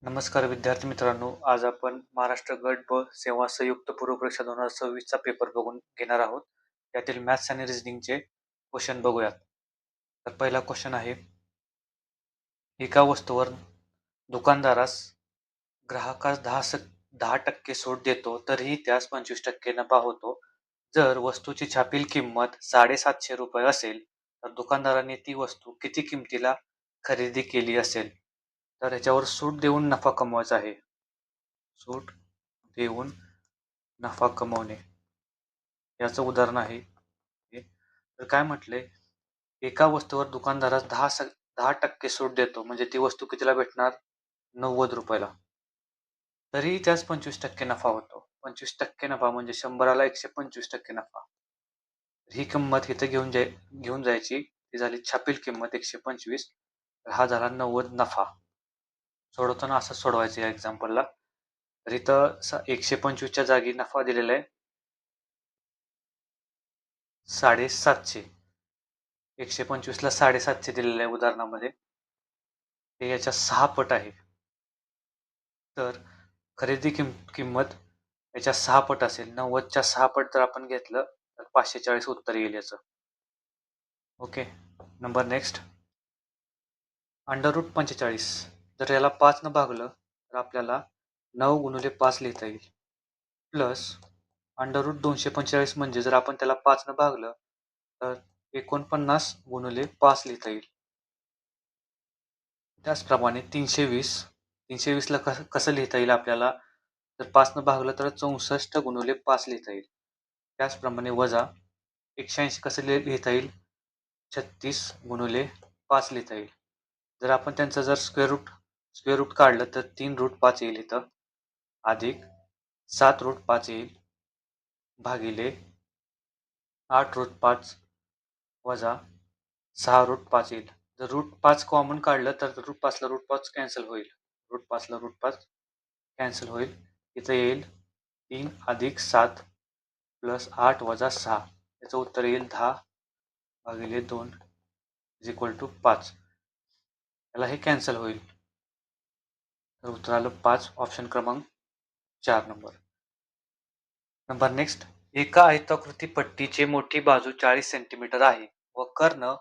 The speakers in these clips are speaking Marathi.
नमस्कार विद्यार्थी मित्रांनो, आज आपण महाराष्ट्र गट ब सेवा संयुक्त पूर्व परीक्षा 2026 चा पेपर बघून घेणार आहोत. यातील मॅथ्स आणि रिझनिंगचे क्वेश्चन बघूयात. तर पहिला क्वेश्चन आहे, एका वस्तूवर दुकानदारास ग्राहकास 10% सूट देतो तरीही त्यास 25% नफा होतो. जर वस्तूची छापील किंमत 750 रुपये असेल तर दुकानदाराने ती वस्तू किती किमतीला खरेदी केली असेल? तर याच्यावर सूट देऊन नफा कमवायचा आहे. सूट देऊन नफा कमवणे याचं उदाहरण आहे हे. तर काय म्हटलंय, एका वस्तूवर दुकानदारास 10% सूट देतो, म्हणजे ती वस्तू कितीला भेटणार? 90 रुपयाला. तरीही त्यास 25% नफा होतो. 25% नफा म्हणजे 100ला 125% नफा. ही किंमत इथे घेऊन जायची, ती झाली छापील किंमत 125, हा झाला 90 नफा. सोडवताना असं सोडवायचं या एक्झाम्पलला. तर इथं 125च्या जागी नफा दिलेला आहे 750. 125ला 750 दिलेलं आहे उदाहरणामध्ये, ते याच्या 6 पट आहे. तर खरेदी किंमत याच्या 6 पट असेल. 90च्या 6 पट जर आपण घेतलं तर 540 उत्तर येईल याचं. Okay, number next. √45 जर याला 5 न भागलं तर आपल्याला 9 गुणिले 5 लिहिता येईल. प्लस √245 म्हणजे जर आपण त्याला 5 न भागलं तर 49 गुणिले 5 लिहिता येईल. त्याचप्रमाणे 320 ला कसं लिहिता येईल आपल्याला? जर 5 न भागलं तर 64 गुणिले 5 लिहिता येईल. त्याचप्रमाणे वजा 180 कसं लिहिता येईल? 36 गुणिले 5 लिहिता येईल. जर आपण त्यांचं जर स्क्वेअर रूट काढलं तर 3√5 येईल इथं, अधिक 7√5 येईल, भागिले 8√5 वजा 6√5 येईल. जर √5 कॉमन काढलं तर √5ला √5 कॅन्सल होईल. √5ला √5 कॅन्सल होईल. इथं येईल 3 अधिक 7 प्लस 8 वजा 6. याचं उत्तर येईल 10 भागिले 2 इज इक्वल टू 5. याला हे कॅन्सल होईल. तर उत्तर आलं 5, ऑप्शन क्रमांक 4 नंबर. Number next. एका आयताकृती पट्टीची मोठी बाजू 40 सेंटीमीटर आहे व कर्ण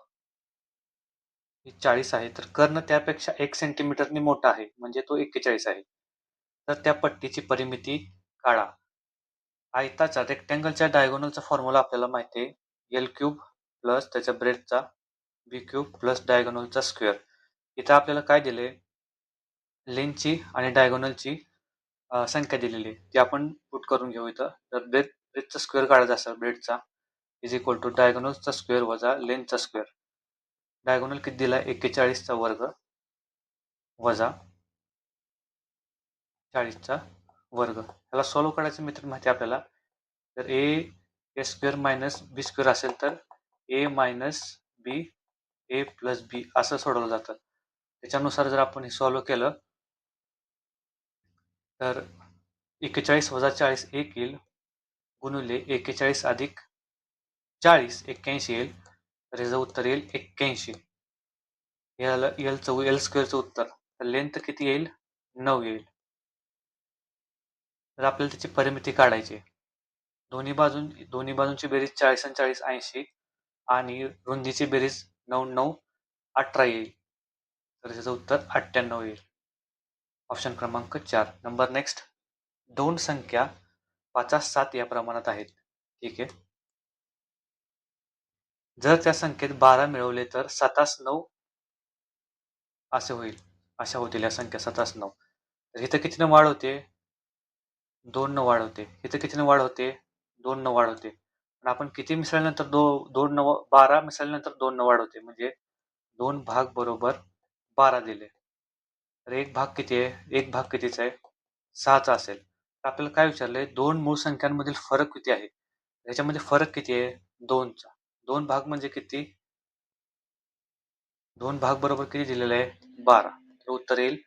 40 आहे, तर कर्ण त्यापेक्षा 1 सेंटीमीटरने मोठा आहे, म्हणजे तो 41 आहे. तर त्या पट्टीची परिमिती काढा. आयताचा रेक्टँगलच्या डायगोनलचा फॉर्म्युला आपल्याला माहिती आहे, एल क्यूब प्लस त्याच्या ब्रेडचा बी क्यूब प्लस डायगोनलचा स्क्वेअर. इथं आपल्याला काय दिले? लेंथची आणि डायगोनलची संख्या दिलेली आहे, ती आपण पुट करून घेऊ इथं. तर ब्रेडचा स्क्वेअर काढायचा असेल, ब्रेडचा इज इक्वल टू डायगोनलचा स्क्वेअर वजा लेंथचा स्क्वेअर. डायगोनल किती दिला? 41चा वर्ग वजा 40चा वर्ग. याला सॉल्व्ह करायचं मित्र माहिती आपल्याला. तर ए स्क्वेअर मायनस बी स्क्वेअर असेल तर ए मायनस बी ए प्लस बी असं सोडवलं जातं. त्याच्यानुसार जर आपण हे सॉल्व्ह केलं तर 41 वजा 40 1 येईल, गुणिले 41 अधिक 40 81 येईल. तर याचं उत्तर येईल 81. याला एल स्क्वेअरचं उत्तर. तर लेंथ किती येईल? 9 येईल. तर आपल्याला त्याची परिमिती काढायची. दोन्ही बाजूंची बेरीज 40 आणि 40 80 आणि रुंदीची बेरीज 9 9 18 येईल. तर त्याचं उत्तर 98 येईल. ऑप्शन क्रमांक 4 नंबर नेक्स्ट. दोन संख्या 5 7 या प्रमाणात आहेत. ठीक आहे. जर त्या संख्येत 12 मिळवले तर 7 9 असे होईल. अशा होतील या संख्या 7 9. तर इथं कितीने वाढ होते? 2 न वाढ होते. इथं कितीने वाढ होते? 2 न वाढ होते. पण आपण किती मिसळल्यानंतर 12 मिसळल्यानंतर 2 न वाढ होते, म्हणजे 2 भाग बरोबर 12 दिले. तर एक भाग किती आहे? एक भाग कितीचा आहे? 6चा असेल. तर आपल्याला काय विचारलंय? दोन मूळ संख्यांमधील फरक किती आहे? याच्यामध्ये फरक किती आहे? 2चा. 2 भाग म्हणजे किती? 2 भाग बरोबर किती दिलेलं आहे? 12. तर उत्तर येईल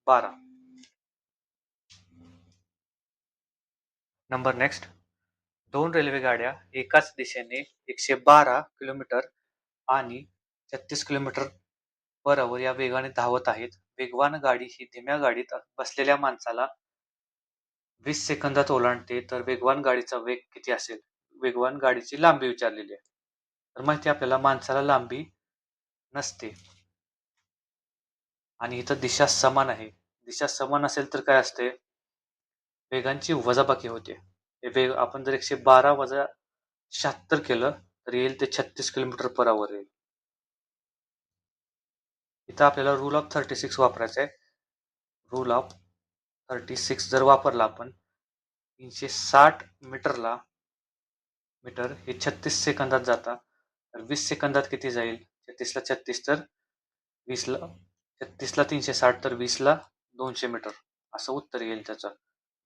12. Number next. दोन रेल्वे गाड्या एकाच दिशेने 112 किलोमीटर आणि 36 किलोमीटर पर आवर या वेगाने धावत आहेत. वेगवान गाडी ही धीम्या गाडीत बसलेल्या माणसाला 20 सेकंदात ओलांडते, तर वेगवान गाडीचा वेग किती असेल? वेगवान गाडीची लांबी विचारलेली आहे. तर माहिती आहे आपल्याला माणसाला लांबी नसते आणि इथं दिशा समान आहे. दिशा समान असेल तर काय असते? वेगांची वजाबाकी होते. हे वेग आपण जर 112 वजा 76 केलं तर येईल ते 36 किलोमीटर पर आवर येईल. इथं आपल्याला रूल ऑफ 36 वापरायचा आहे. रूल ऑफ 36 जर वापरला आपण 360 मीटर हे 36 सेकंदात जाता, तर 20 सेकंदात किती जाईल? 36 ला 36 तर 20 ला 36 ला 360 तर 20 ला 200 मीटर असं उत्तर येईल त्याचं.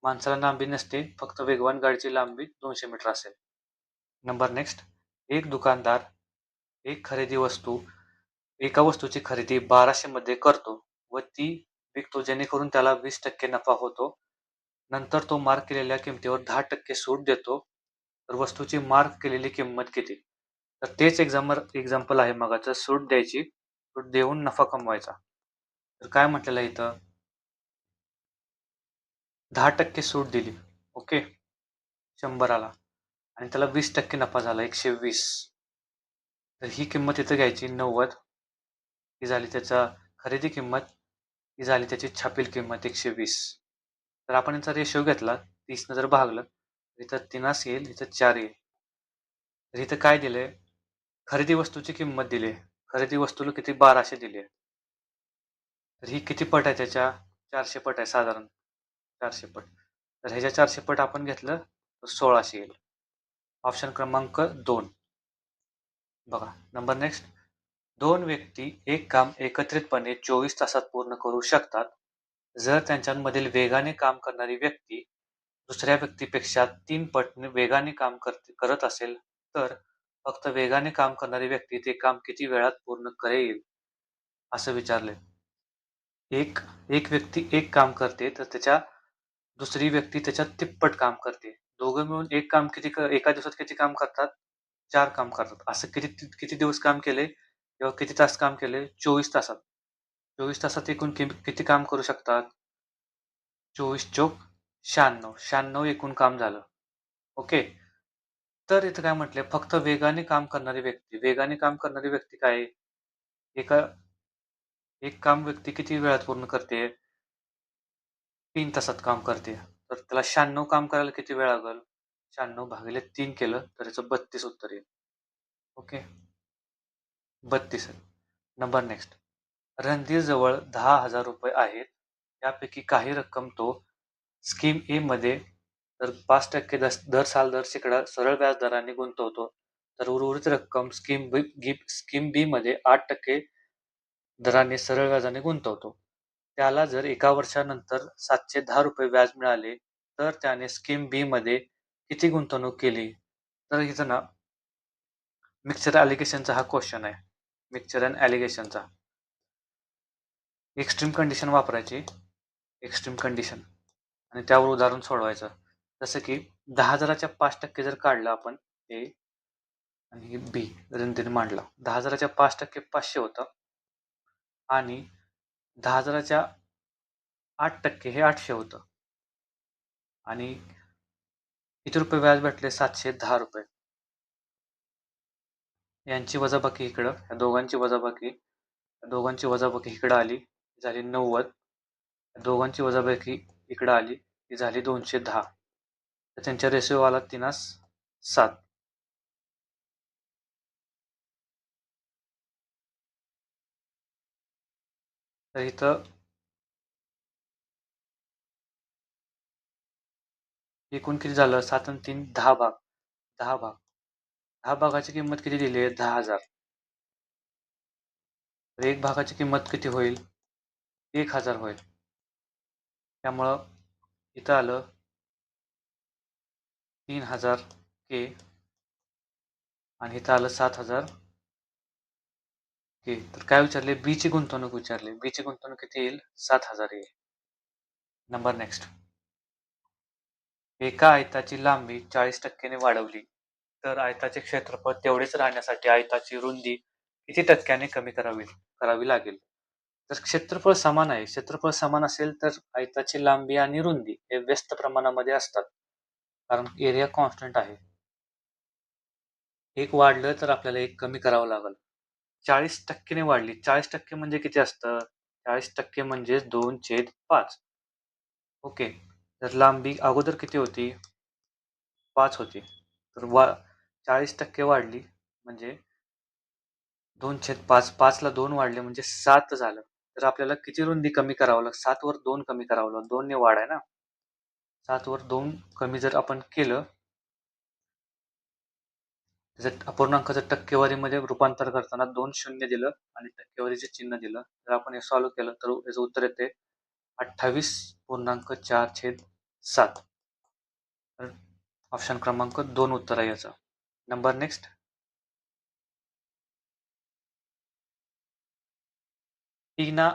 माणसाला लांबी नसते, फक्त वेगवान गाडीची लांबी 200 मीटर असेल. नंबर नेक्स्ट, एक दुकानदार एक खरेदी वस्तू एका वस्तूची खरेदी 1200 मध्ये करतो व ती विकतो, जेणेकरून त्याला 20% नफा होतो. नंतर तो मार्क केलेल्या किमतीवर 10% सूट देतो, तर वस्तूची मार्क केलेली किंमत किती? तर तेच एक्झाम्पल आहे मगाचं, सूट द्यायची, सूट देऊन नफा कमवायचा. तर काय म्हटलेलं आहे इथं? 10% सूट दिली, ओके, 100ला, आणि त्याला 20% नफा झाला, 120. तर ही किंमत इथं घ्यायची 90, ही झाली त्याचा खरेदी किंमत, ही झाली त्याची छापील किंमत 120. तर आपण याचा रेशो घेतला, 30 जर भागलं, इथं 3 येईल, इथं 4 येईल. तर इथं काय दिलंय? खरेदी वस्तूची किंमत दिली. खरेदी वस्तूला किती? 1200 दिली. तर ही किती पट आहे त्याच्या? 400 पट आहे साधारण, 400 पट. तर ह्याच्या 400 पट आपण घेतलं तर 1600 येईल. ऑप्शन क्रमांक 2. बघा नंबर नेक्स्ट, दोन व्यक्ती एक काम एकत्रितपणे 24 तासात पूर्ण करू शकतात. जर त्यांच्यामधील वेगाने काम करणारी व्यक्ती दुसऱ्या व्यक्तीपेक्षा 3 पट वेगाने काम करत असेल, तर फक्त वेगाने काम करणारी व्यक्ती ते काम किती वेळात पूर्ण करेल असं विचारले. एक एक व्यक्ती एक काम करते, तर त्याच्या दुसरी व्यक्ती त्याच्या तिप्पट काम करते. दोघं मिळून एक काम एका दिवसात किती काम करतात? 4 काम करतात. असं किती किती दिवस काम केले किंवा किती तास काम केले? 24 तासात. 24 तासात एकूण किती काम करू शकतात? 24 चोक 96. 96 एकूण काम झालं. ओके. तर इथं काय म्हटलंय? फक्त वेगाने काम करणारी व्यक्ती. वेगाने काम करणारी व्यक्ती काय आहे? एका एक काम व्यक्ती किती वेळात पूर्ण करते? 3 तासात काम करते. तर त्याला 96 काम करायला किती वेळ लागेल? 96 भागिले 3 केलं तर याचं 32 उत्तर येईल. ओके. 32. Number next. रणधीरजवळ 10,000 रुपये आहेत. यापैकी काही रक्कम तो स्कीम ए मध्ये तर 5% दर साल दर शेकडा सरळ व्याज दराने गुंतवतो. तर उर्वरित रक्कम स्कीम बी मध्ये 8% दराने सरळ व्याजाने गुंतवतो. त्याला जर एका वर्षानंतर 710 रुपये व्याज मिळाले, तर त्याने स्कीम बी मध्ये किती गुंतवणूक केली? तर इथं ना मिक्सचर ॲलिगेशनचा हा क्वेश्चन आहे. मिक्सचर अँड ॲलिगेशनचा. एक्स्ट्रीम कंडिशन वापरायची, एक्स्ट्रीम कंडिशन, आणि त्यावर उदाहरण सोडवायचं. जसं की 10,000च्या 5% जर काढलं आपण ए आणि बी रणधीर मांडला. 10,000च्या 5% 500 होतं आणि 10,000च्या 8% हे 800 होतं आणि किती रुपये व्याज भेटले? 710 रुपये. यांची वजाबाकी इकडं, या दोघांची वजाबाकी इकडं आली, झाली 90. दोघांची वजाबाकी इकडं आली, ती झाली 210. तर त्यांच्या रेशिओ आला 3:7. तर इथं एकूण किती झालं? 7 आणि 3 10 भाग. 10 भाग. 10 भागाची किंमत किती दिली आहे? 10,000. तर एक भागाची किंमत किती होईल? 1,000 होईल. त्यामुळं इथं आलं 3,000 के आणि इथं आलं 7,000 के. तर काय विचारले? बी ची गुंतवणूक विचारली. बी ची गुंतवणूक किती येईल? 7,000 येईल. Number next. एका आयताची लांबी 40% ने वाढवली, तर आयताचे क्षेत्रफळ तेवढेच राहण्यासाठी आयताची रुंदी किती टक्क्याने कमी करावी लागेल? तर क्षेत्रफळ समान आहे. क्षेत्रफळ समान असेल तर आयताची लांबी आणि रुंदी हे व्यस्त प्रमाणामध्ये असतात. कारण एरिया कॉन्स्टंट आहे. एक वाढलं तर आपल्याला एक कमी करावं लागेल. 40% ने वाढली. 40% म्हणजे किती असतं? 40% म्हणजे 2/5. ओके. तर लांबी अगोदर किती होती? 5 होती. तर 40% वाढली म्हणजे 2/5. 5 ला 2 वाढले म्हणजे 7 झालं. तर आपल्याला किती रुंदी कमी करावं लागेल? 7 वर 2 कमी करावं लागेल. 2 ने वाढ आहे ना? 7 वर 2 कमी जर आपण केलं, त्याचं अपूर्णांकाचं टक्केवारीमध्ये रूपांतर करताना 2 शून्य दिलं आणि टक्केवारीचे चिन्ह दिलं. जर आपण हे सॉल्व्ह केलं तर याचं उत्तर येते 28.4/7. तर ऑप्शन क्रमांक 2 उत्तर आहे याचं. Number next. टीना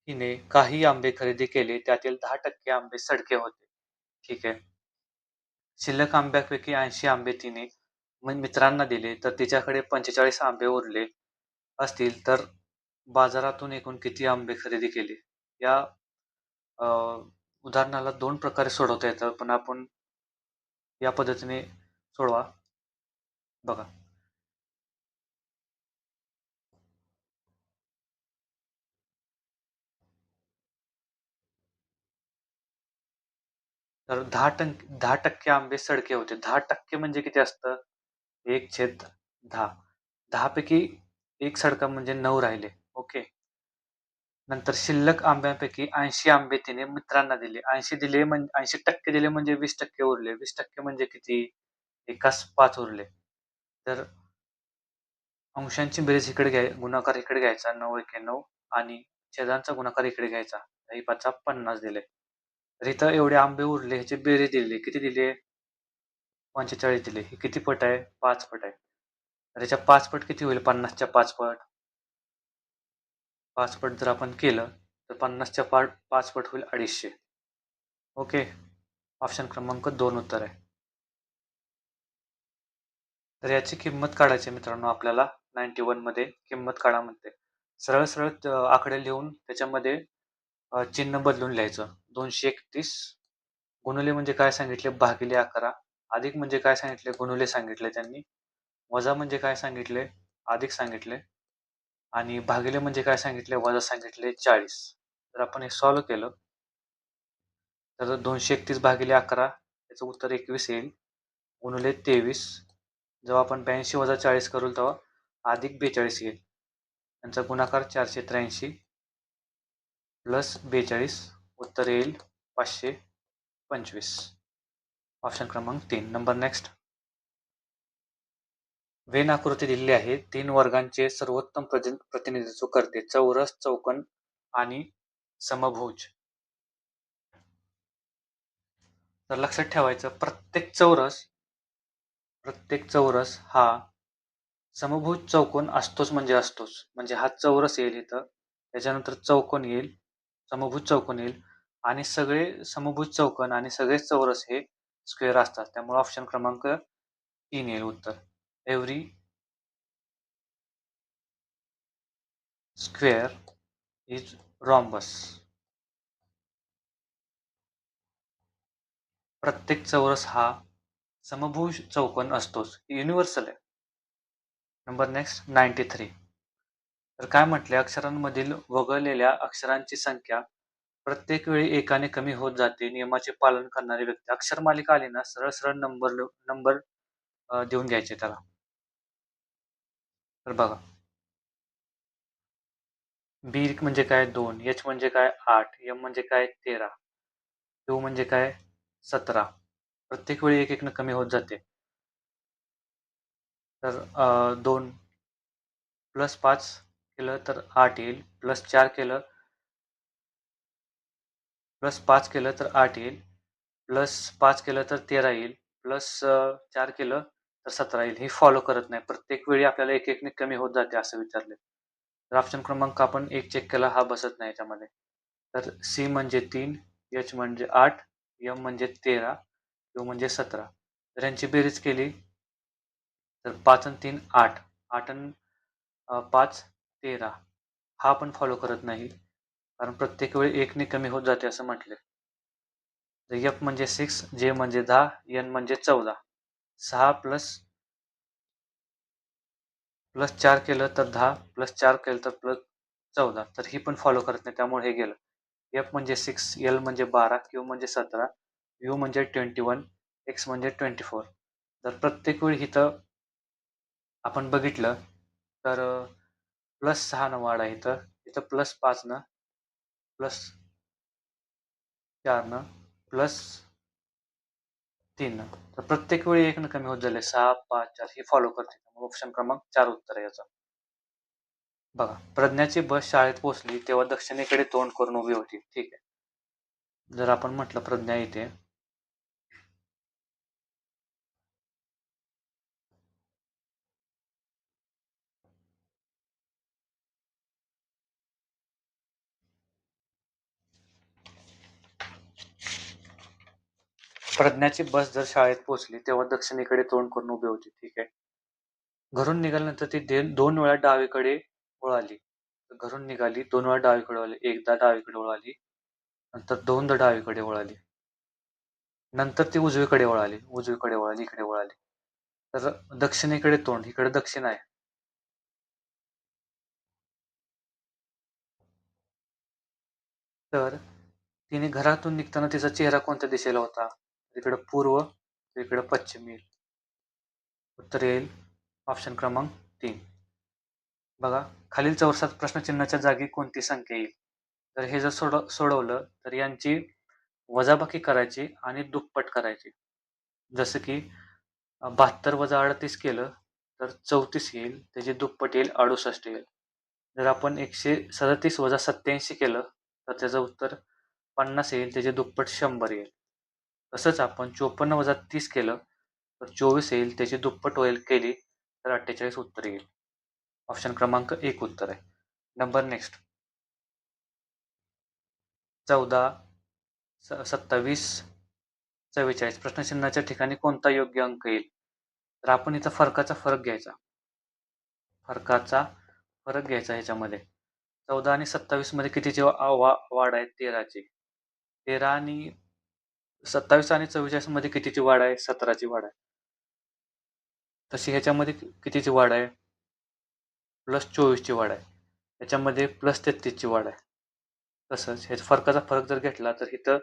हिने काही आंबे खरेदी केले, त्यातील 10% आंबे सडके होते. ठीक आहे. शिल्लक आंब्यापैकी 80 आंबे तिने मित्रांना दिले, तर तिच्याकडे 45 आंबे उरले असतील, तर बाजारातून एकूण किती आंबे खरेदी केले? या अ, उदाहरणाला 2 प्रकारे सोडवता येतं, पण आपण या पद्धतीने सोडवा. बघा. तर 10% आंबे सडके होते. 10% म्हणजे किती असतं? 1/10. 10 पैकी 1 सडका म्हणजे 9 राहिले. ओके. नंतर शिल्लक आंब्यांपैकी 80 आंबे तिने मित्रांना दिले. 80 दिले म्हणजे 80% दिले म्हणजे 20% उरले. 20% म्हणजे किती? एकास 5 उरले. तर अंशांची बेरीज इकडे गुणाकार इकडे घ्यायचा 9 × आणि छेदांचा गुणाकार इकडे घ्यायचा. 5 50 दिले. तर इथं एवढे आंबे उरले ह्याची बेरीज दिली. किती दिले? 45 दिले. हे किती पट आहे? 5 पट आहे. तर याच्या 5 पट किती होईल? 50च्या 5 पट. 5 पट जर आपण केलं तर 50च्या 5 पट होईल 250. ओके. ऑप्शन क्रमांक 2 उत्तर आहे. तर याची किंमत काढायची मित्रांनो आपल्याला. 91 मध्ये किंमत काढा म्हणते. सरळ सरळ आकडे लिहून त्याच्यामध्ये चिन्ह बदलून लिहायचं. 231 गुणिले म्हणजे काय सांगितले? भागिले 11. अधिक म्हणजे काय सांगितले? गुणिले सांगितले त्यांनी. वजा म्हणजे काय सांगितले? अधिक सांगितले. आणि भागिले म्हणजे काय सांगितले? वजा सांगितले 40. जर आपण हे सॉल्व्ह केलं तर 231 भागिले 11 याचं उत्तर 21 येईल. गुणिले 23. जेव्हा आपण 82 वजा 40 करू तेव्हा अधिक 42 येईल. यांचा गुणाकार 483 प्लस 42 उत्तर येईल 525. ऑप्शन क्रमांक 3. Number next. वेन आकृती दिलेली आहे. 3 वर्गांचे सर्वोत्तम प्रतिनिधित्व करते. चौरस, चौकोन आणि समभुज. तर लक्षात ठेवायचं प्रत्येक चौरस हा समभुज चौकोन असतोच म्हणजे असतोच. म्हणजे हा चौरस येईल इथं. त्याच्यानंतर चौकोन येईल. समभुज चौकोन येईल. आणि सगळे समभुज चौकोन आणि सगळे चौरस हे स्क्वेअर असतात. त्यामुळे ऑप्शन क्रमांक 3 येईल उत्तर. Every square is rhombus. प्रत्येक चौरस हा समभुज चौकोन असतोच. युनिव्हर्सल आहे. Number next 93. तर काय म्हटले? अक्षरांमधील वगळलेल्या अक्षरांची संख्या प्रत्येक वेळी एकाने कमी होत जाते. नियमाचे पालन करणारी व्यक्ती. अक्षर मालिका आली ना, सरळ सरळ नंबर देऊन घ्यायचे त्याला. तर बघा. बी म्हणजे काय? 2. एच म्हणजे काय? 8. एम म्हणजे काय? 13. क्यू म्हणजे काय? 17. प्रत्येक वेळी एक न कमी होत जाते. तर 2 प्लस 5 केलं तर 8 येईल. प्लस 4 केलं प्लस 5 केलं तर 8 येईल. प्लस 5 केलं तर 13 येईल. प्लस 4 केलं तर 17 येईल. हे फॉलो करत नाही. प्रत्येक वेळी आपल्याला एक एकने कमी होत जाते असं विचारले. तर ऑप्शन क्रमांक आपण 1 चेक केला, हा बसत नाही याच्यामध्ये. तर सी म्हणजे 3, एच म्हणजे 8, एम म्हणजे 13, क्यू म्हणजे 17. तर यांची बेरीज केली तर 5 आणि 3 8. 8 आणि 5 13. हा पण फॉलो करत नाही, कारण प्रत्येक वेळी 1 ने कमी होत जाते असं म्हटले. तर F म्हणजे 6, J म्हणजे 10, N म्हणजे 14. 6 प्लस 4 केलं तर 10, प्लस 4 केलं तर प्लस 14. तर ही पण फॉलो करत नाही, त्यामुळे हे गेलं. F म्हणजे 6, L म्हणजे 12, Q म्हणजे 17, U म्हणजे 21, X म्हणजे 24. जर प्रत्येक वेळी इथं आपण बघितलं तर प्लस 6 न वाढ आहे, इथं इथं प्लस 5 न, प्लस 4 न, प्लस 3 न. तर प्रत्येक वेळी 1 न कमी होत झाले. 6, 5, 4 ही फॉलो करते. ऑप्शन क्रमांक 4 उत्तर आहे याचं. बघा, प्रज्ञाची बस शाळेत पोहोचली तेव्हा दक्षिणेकडे तोंड करून उभी होती. ठीक आहे. जर आपण म्हटलं प्रज्ञा इथे, प्रज्ञाची बस जर शाळेत पोहोचली तेव्हा दक्षिणेकडे तोंड करून उभी होती. ठीक आहे. घरून निघाल्यानंतर ती 2 वेळा डावीकडे वळाली. घरून निघाली, 2 वेळा डावीकडे वळाली. एकदा डावीकडे वळाली, नंतर दोनदा डावीकडे वळाली. नंतर ती उजवीकडे वळाली, उजवीकडे वळाली, इकडे वळाली. तर दक्षिणेकडे तोंड, इकडे दक्षिण आहे. तर तिने घरातून निघताना तिचा चेहरा कोणत्या दिशेला होता? इकडे पूर्व, इकडे पश्चिम येईल. उत्तर येईल ऑप्शन क्रमांक 3. बघा, खालील चौरसात प्रश्नचिन्हाच्या जागी कोणती संख्या येईल? तर हे जर सोडवलं तर यांची वजाबाकी करायची आणि दुप्पट करायची. जसं की 72 वजा 38 केलं तर 34 येईल, त्याची दुप्पट येईल 68 येईल. जर आपण 137 वजा 87 केलं तर त्याचं उत्तर 50 येईल, त्याचे दुप्पट 100 येईल. तसंच आपण 54 वजा 30 केलं तर 24 येईल, त्याची दुप्पट केली तर 48 उत्तर येईल. ऑप्शन क्रमांक 1 उत्तर आहे. नंबर नेक्स्ट 14, 27, 44 प्रश्नचिन्हाच्या ठिकाणी कोणता योग्य अंक येईल? तर आपण इथं फरक घ्यायचा. ह्याच्यामध्ये 14 आणि 27 मध्ये कितीची वाढ आहे? 13ची. 13 आणि 27 आणि 44 मध्ये कितीची वाढ आहे? 17ची वाढ आहे. तशी ह्याच्यामध्ये कितीची वाढ आहे? प्लस 24 ची वाढ आहे. याच्यामध्ये प्लस 33 ची वाढ आहे. तसंच ह्याचा फरक जर घेतला तर इथं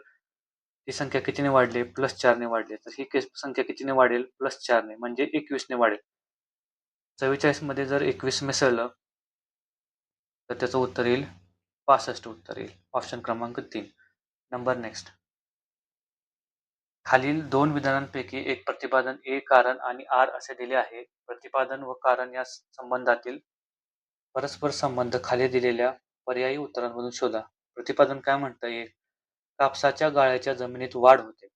ही संख्या कितीने वाढली? प्लस 4 ने वाढली. तर ही संख्या कितीने वाढेल? प्लस 4 ने, म्हणजे 21 ने वाढेल. 44 मध्ये जर 21 मिसळलं तर त्याचं उत्तर येईल 65 उत्तर येईल. ऑप्शन क्रमांक 3. Number next. खालील 2 विधानांपैकी एक प्रतिपादन ए कारण आणि आर असे दिले आहे. प्रतिपादन व कारण या संबंधातील परस्पर संबंध खाली दिलेल्या पर्यायी उत्तरांमधून शोधा. प्रतिपादन काय म्हणतं? एक, कापसाच्या गाळ्याच्या जमिनीत वाढ होते.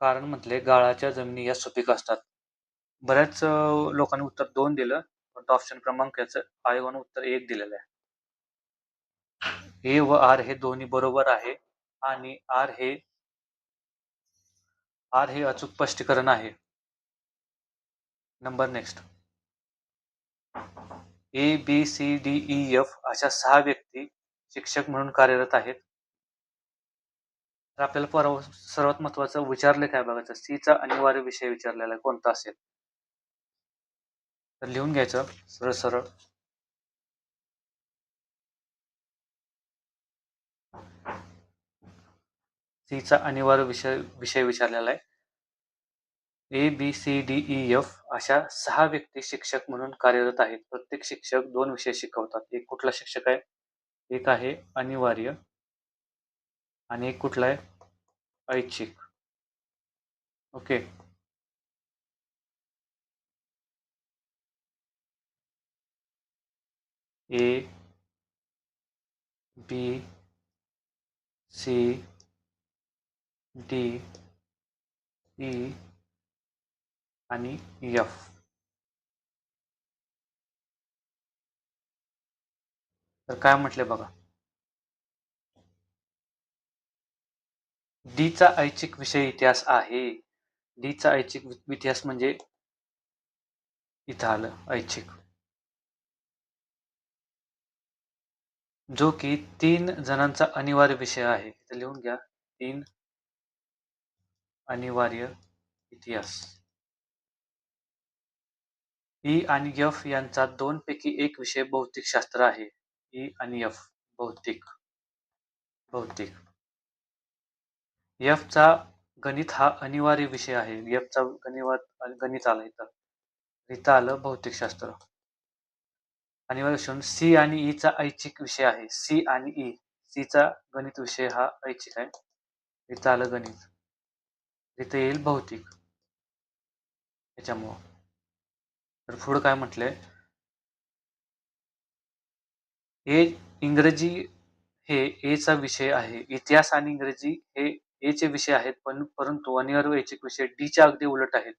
कारण म्हटले गाळाच्या जमिनी या सुपीक असतात. बऱ्याच लोकांनी उत्तर 2 दिलं, पण ऑप्शन क्रमांक याचं आयोगानं उत्तर 1 दिलेलं आहे. ए व आर हे दोन्ही बरोबर आहे आणि आर हे अचूक स्पष्टीकरण आहे. Number next. A, B, C, D, E, F अशा 6 व्यक्ती शिक्षक म्हणून कार्यरत आहेत. तर आपल्याला सर्वात महत्वाचं विचारलं काय बघायचं, सी चा अनिवार्य विषय विचारलेला आहे, कोणता असेल? तर लिहून घ्यायचं सरळ सरळ. सी चा अनिवार्य विषय विचारलेला आहे. ए, B, C, D, E, F अशा 6 व्यक्ती शिक्षक म्हणून कार्यरत आहेत. प्रत्येक शिक्षक 2 विषय शिकवतात. एक कुठला शिक्षक आहे? एक आहे अनिवार्य आणि एक कुठला आहे? ऐच्छिक. ओके. ए, बी, सी, डी, ई आणि एफ. तर काय म्हटले बघा, डी चा ऐच्छिक विषय इतिहास आहे. डी चा ऐच्छिक इतिहास म्हणजे इथं आलं ऐच्छिक. जो की 3 जणांचा अनिवार्य विषय आहे. इथे लिहून घ्या. 3 अनिवार्य इतिहास. ई आणि एफ यांचा 2 पैकी एक विषय भौतिकशास्त्र आहे. ई आणि एफ भौतिक. एफचा गणित हा अनिवार्य विषय आहे. एफचा गणित आलं इथं. इथं आलं भौतिकशास्त्र. अनिवार्य विषय सी आणि ई चा ऐच्छिक विषय आहे. सी आणि ई. सी चा गणित विषय हा ऐच्छिक आहे. इथं आलं गणित. इथं येईल भौतिक. त्याच्यामुळं. तर पुढं काय म्हटलंय? ए इंग्रजी हे ए चा विषय आहे. इतिहास आणि इंग्रजी हे ए चे विषय आहेत, परंतु अनिवार्य ऐच्छिक विषय डी च्या अगदी उलट आहेत.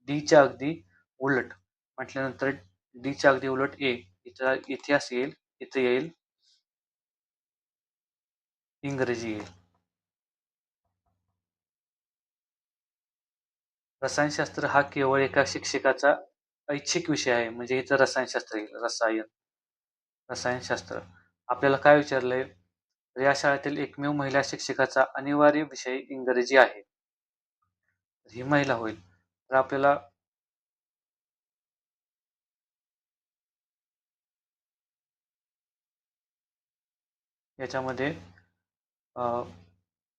डी च्या अगदी उलट म्हटल्यानंतर डी च्या अगदी उलट ए. इथं इतिहास येईल, इथं येईल इंग्रजी येईल. रसायनशास्त्र हा केवळ एका शिक्षकाचा ऐच्छिक विषय आहे. म्हणजे इथं रसायनशास्त्र येईल. रसायनशास्त्र. आपल्याला काय विचारलंय? या शाळेतील एकमेव महिला शिक्षकाचा अनिवार्य विषय इंग्रजी आहे. ही महिला होईल. तर आपल्याला याच्यामध्ये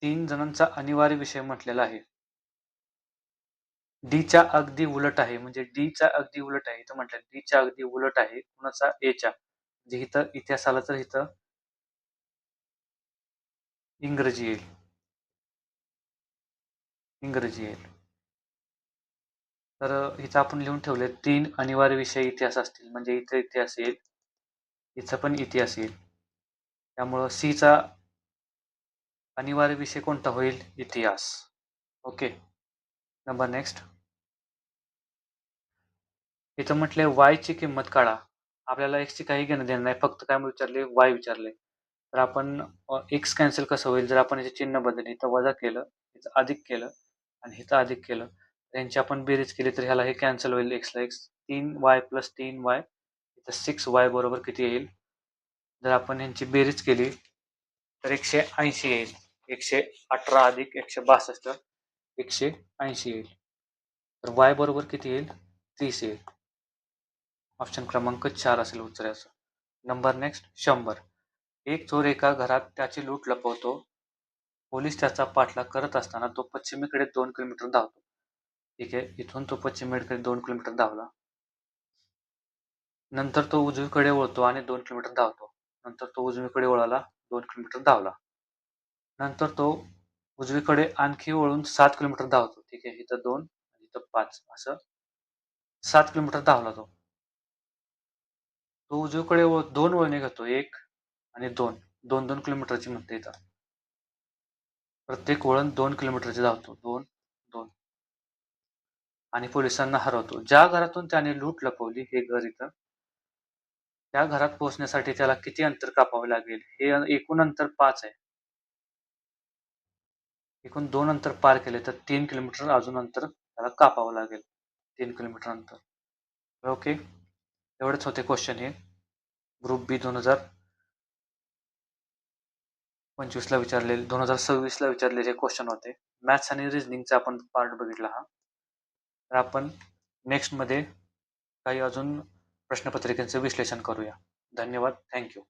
3 जणांचा अनिवार्य विषय म्हटलेला आहे. डी च्या अगदी उलट आहे. म्हणजे डी च्या अगदी उलट आहे. इथं म्हटलं डी च्या अगदी उलट आहे. कुणाचा? ए च्या. म्हणजे इथं इतिहास आला तर इथं इंग्रजी येईल. इंग्रजी येईल. तर इथं आपण लिहून ठेवले 3 अनिवार्य विषय इतिहास असतील. म्हणजे इथं इतिहास येईल. इथं पण इतिहास येईल. त्यामुळं सी चा अनिवार्य विषय कोणता होईल? इतिहास. ओके. Number next. इथं म्हटले y ची किंमत काढा. आपल्याला x ची काही घेणं देणं नाही. फक्त काय विचारले? y विचारले. तर आपण x कॅन्सल कसं होईल? जर आपण याचे चिन्ह बदलले, इथं वजा केलं, इथं अधिक केलं आणि इथं अधिक केलं. यांची आपण बेरीज केली तर ह्याला हे कॅन्सल होईल. x ला x 3y + 3y इथं 6y बरोबर किती येईल? जर आपण यांची बेरीज केली तर 180 येईल. 118 अधिक 162 180 येईल. तर y बरोबर किती येईल? 30 येईल. ऑप्शन क्रमांक 4 असेल उत्तर याचं. Number next 100. एक चोर एका घरात त्याची लूट लपवतो. पोलीस त्याचा पाठलाग करत असताना तो पश्चिमेकडे 2 किलोमीटर धावतो. ठीक आहे. इथून तो पश्चिमेकडे 2 किलोमीटर धावला. नंतर तो उजवीकडे वळतो आणि 2 किलोमीटर धावतो. नंतर तो उजवीकडे वळाला, 2 किलोमीटर धावला. नंतर तो उजवीकडे आणखी वळून 7 किलोमीटर धावतो. ठीक आहे. इथं 2, इथं 5 असं 7 किलोमीटर धावला तो. तो उजवीकडे 2 वळणे घेतो. 1 आणि 2. 2-2 किलोमीटरची म्हणते इथं. प्रत्येक वळण 2 किलोमीटरचे धावतो. 2, 2 आणि पोलिसांना हरवतो. ज्या घरातून त्याने लूट लपवली, हे घर इथं, त्या घरात पोहोचण्यासाठी त्याला किती अंतर कापावे लागेल? हे एकूण अंतर 5 आहे. एकूण 2 अंतर पार केले तर 3 किलोमीटर अजून अंतर त्याला कापावं लागेल. 3 किलोमीटर अंतर. ओके. एवढेच होते क्वेश्चन हे. ग्रुप बी 2025 ला विचारलेले, 2026 ला विचारलेले क्वेश्चन होते. मॅथ्स आणि रिझनिंगचा आपण पार्ट बघितला हा. तर आपण नेक्स्ट मध्ये काही अजून प्रश्नपत्रिकेचं विश्लेषण करूया. धन्यवाद. थँक्यू.